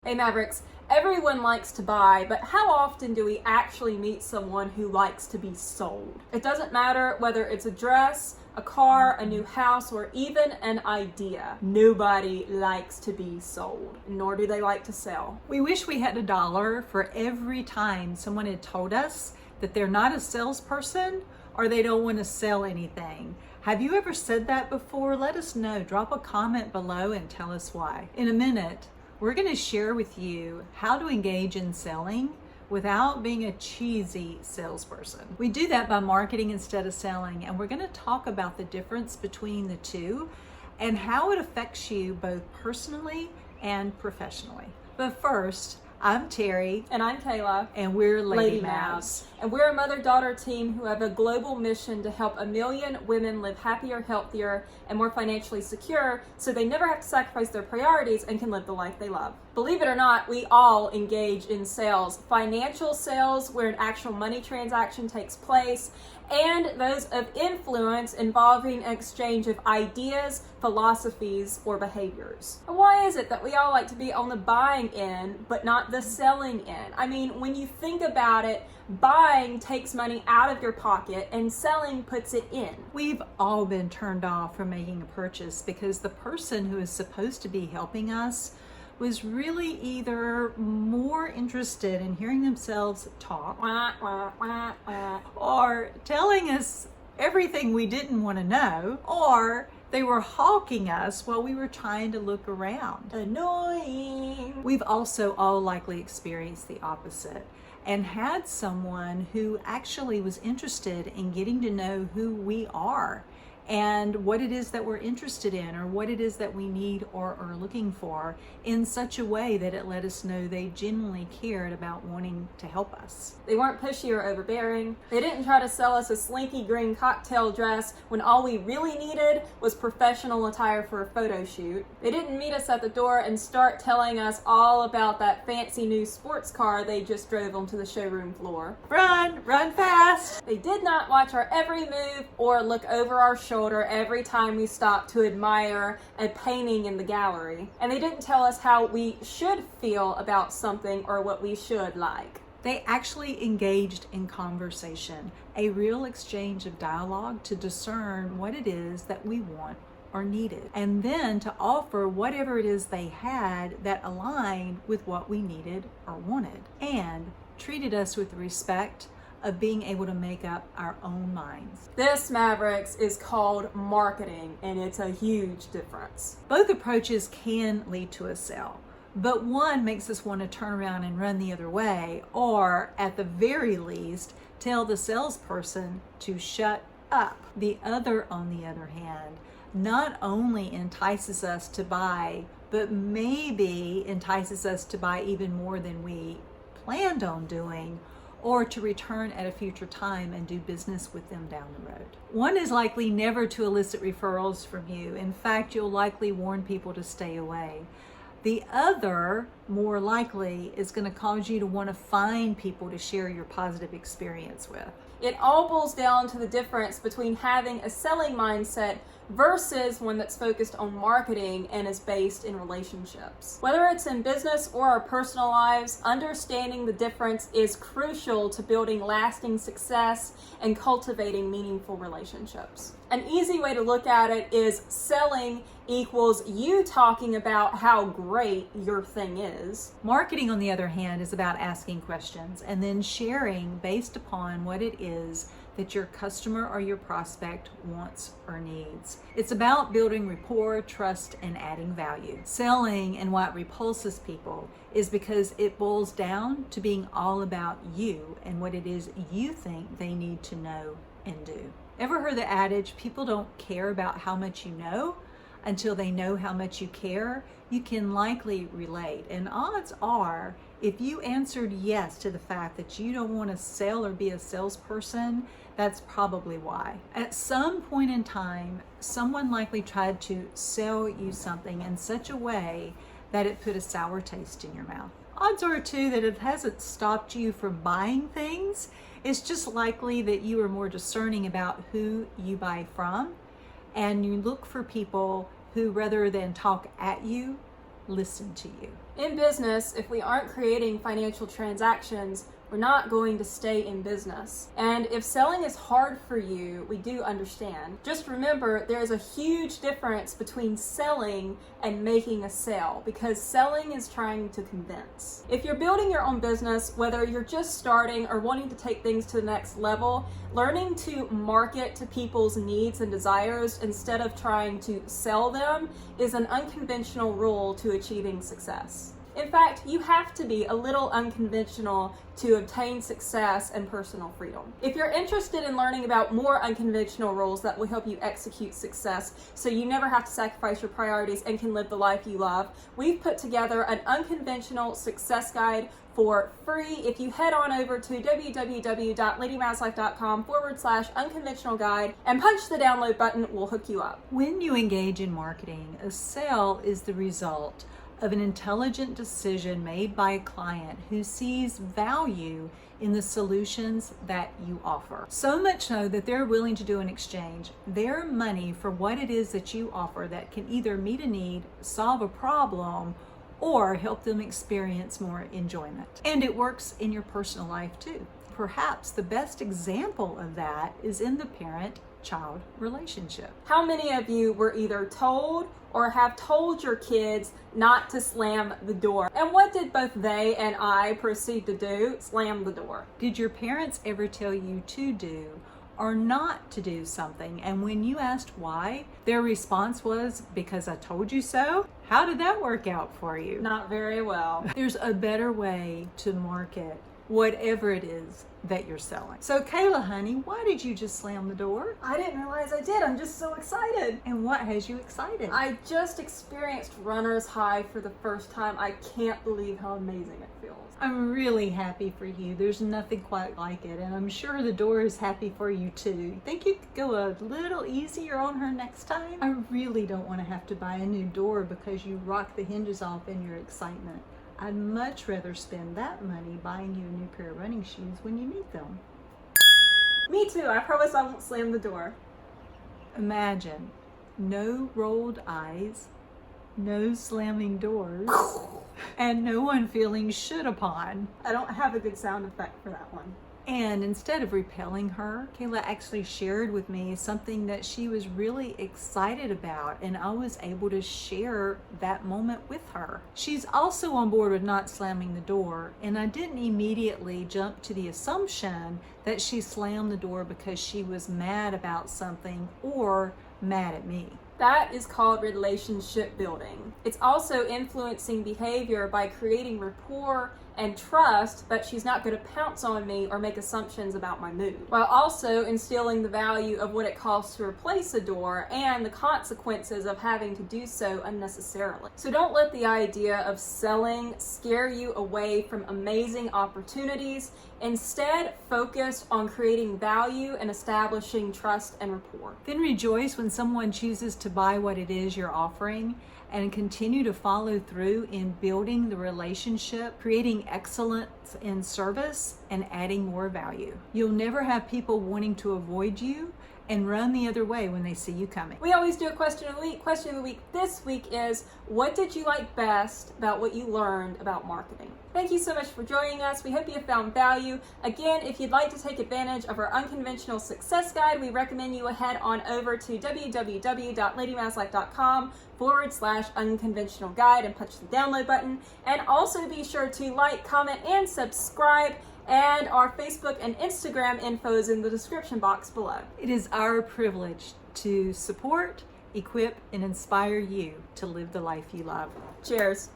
Hey Mavericks, everyone likes to buy, but how often do we actually meet someone who likes to be sold? It doesn't matter whether it's a dress, a car, a new house, or even an idea. Nobody likes to be sold, nor do they like to sell. We wish we had $1 for every time someone had told us that they're not a salesperson or they don't want to sell anything. Have you ever said that before? Let us know. Drop a comment below and tell us why. In a minute, we're going to share with you how to engage in selling without being a cheesy salesperson. We do that by marketing instead of selling, and we're going to talk about the difference between the two and how it affects you both personally and professionally. But first, I'm Terry. And I'm Kayla. And we're Lady MAVS. And we're a mother-daughter team who have a global mission to help 1 million women live happier, healthier, and more financially secure so they never have to sacrifice their priorities and can live the life they love. Believe it or not, we all engage in sales. Financial sales, where an actual money transaction takes place, and those of influence involving an exchange of ideas, philosophies, or behaviors. And why is it that we all like to be on the buying end, but not the selling end? I mean, when you think about it, buying takes money out of your pocket and selling puts it in. We've all been turned off from making a purchase because the person who is supposed to be helping us was really either more interested in hearing themselves talk or telling us everything we didn't want to know, or they were hawking us while we were trying to look around. Annoying. We've also all likely experienced the opposite and had someone who actually was interested in getting to know who we are and what it is that we're interested in or what it is that we need or are looking for in such a way that it let us know they genuinely cared about wanting to help us. They weren't pushy or overbearing. They didn't try to sell us a slinky green cocktail dress when all we really needed was professional attire for a photo shoot. They didn't meet us at the door and start telling us all about that fancy new sports car they just drove onto the showroom floor. Run fast! They did not watch our every move or look over our shoulder every time we stopped to admire a painting in the gallery. And they didn't tell us how we should feel about something or what we should like. They actually engaged in conversation, a real exchange of dialogue to discern what it is that we want or needed, and then to offer whatever it is they had that aligned with what we needed or wanted, and treated us with respect of being able to make up our own minds. This, Mavericks, is called marketing, and it's a huge difference. Both approaches can lead to a sale, but one makes us want to turn around and run the other way, or at the very least, tell the salesperson to shut up. The other, on the other hand, not only entices us to buy, but maybe entices us to buy even more than we planned on doing, or to return at a future time and do business with them down the road. One is likely never to elicit referrals from you. In fact, you'll likely warn people to stay away. The other, more likely, is going to cause you to want to find people to share your positive experience with. It all boils down to the difference between having a selling mindset versus one that's focused on marketing and is based in relationships. Whether it's in business or our personal lives, understanding the difference is crucial to building lasting success and cultivating meaningful relationships. An easy way to look at it is selling equals you talking about how great your thing is. Marketing, on the other hand, is about asking questions and then sharing based upon what it is that your customer or your prospect wants or needs. It's about building rapport, trust, and adding value. Selling and what repulses people is because it boils down to being all about you and what it is you think they need to know and do. Ever heard the adage, people don't care about how much you know until they know how much you care? You can likely relate. And odds are, if you answered yes to the fact that you don't want to sell or be a salesperson, that's probably why. At some point in time, someone likely tried to sell you something in such a way that it put a sour taste in your mouth. Odds are too that it hasn't stopped you from buying things. It's just likely that you are more discerning about who you buy from, and you look for people who, rather than talk at you, listen to you. In business, if we aren't creating financial transactions, we're not going to stay in business. And if selling is hard for you, we do understand. Just remember, there is a huge difference between selling and making a sale, because selling is trying to convince. If you're building your own business, whether you're just starting or wanting to take things to the next level, learning to market to people's needs and desires instead of trying to sell them is an unconventional rule to achieving success. In fact, you have to be a little unconventional to obtain success and personal freedom. If you're interested in learning about more unconventional rules that will help you execute success so you never have to sacrifice your priorities and can live the life you love, we've put together an unconventional success guide for free. If you head on over to www.ladymavslife.com/unconventional guide and punch the download button, we'll hook you up. When you engage in marketing, a sale is the result of an intelligent decision made by a client who sees value in the solutions that you offer. So much so that they're willing to do an exchange, their money for what it is that you offer that can either meet a need, solve a problem, or help them experience more enjoyment. And it works in your personal life too. Perhaps the best example of that is in the parent-child relationship. How many of you were either told or have told your kids not to slam the door? And what did both they and I proceed to do? Slam the door. Did your parents ever tell you to do or not to do something, and when you asked why, their response was, because I told you so? How did that work out for you? Not very well. There's a better way to market whatever it is that you're selling. So Kayla, honey, why did you just slam the door? I didn't realize I did. I'm just so excited. And what has you excited? I just experienced runner's high for the first time. I can't believe how amazing it feels. I'm really happy for you. There's nothing quite like it, and I'm sure the door is happy for you too. Think you could go a little easier on her next time? I really don't want to have to buy a new door because you rocked the hinges off in your excitement. I'd much rather spend that money buying you a new pair of running shoes when you need them. Me too. I promise I won't slam the door. Imagine no rolled eyes, no slamming doors, and no one feeling shit upon. I don't have a good sound effect for that one. And instead of repelling her, Kayla actually shared with me something that she was really excited about, and I was able to share that moment with her. She's also on board with not slamming the door, and I didn't immediately jump to the assumption that she slammed the door because she was mad about something or mad at me. That is called relationship building. It's also influencing behavior by creating rapport and trust, but she's not going to pounce on me or make assumptions about my mood, while also instilling the value of what it costs to replace a door and the consequences of having to do so unnecessarily. So don't let the idea of selling scare you away from amazing opportunities. Instead, focus on creating value and establishing trust and rapport. Then rejoice when someone chooses to buy what it is you're offering, and continue to follow through in building the relationship, creating excellence in service, and adding more value. You'll never have people wanting to avoid you and run the other way when they see you coming. We always do a question of the week. Question of the week this week is, what did you like best about what you learned about marketing? Thank you so much for joining us. We hope you have found value. Again, if you'd like to take advantage of our unconventional success guide, we recommend you head on over to www.ladymavslife.com/unconventional guide and punch the download button. And also be sure to like, comment, and subscribe. And our Facebook and Instagram info is in the description box below. It is our privilege to support, equip, and inspire you to live the life you love. Cheers.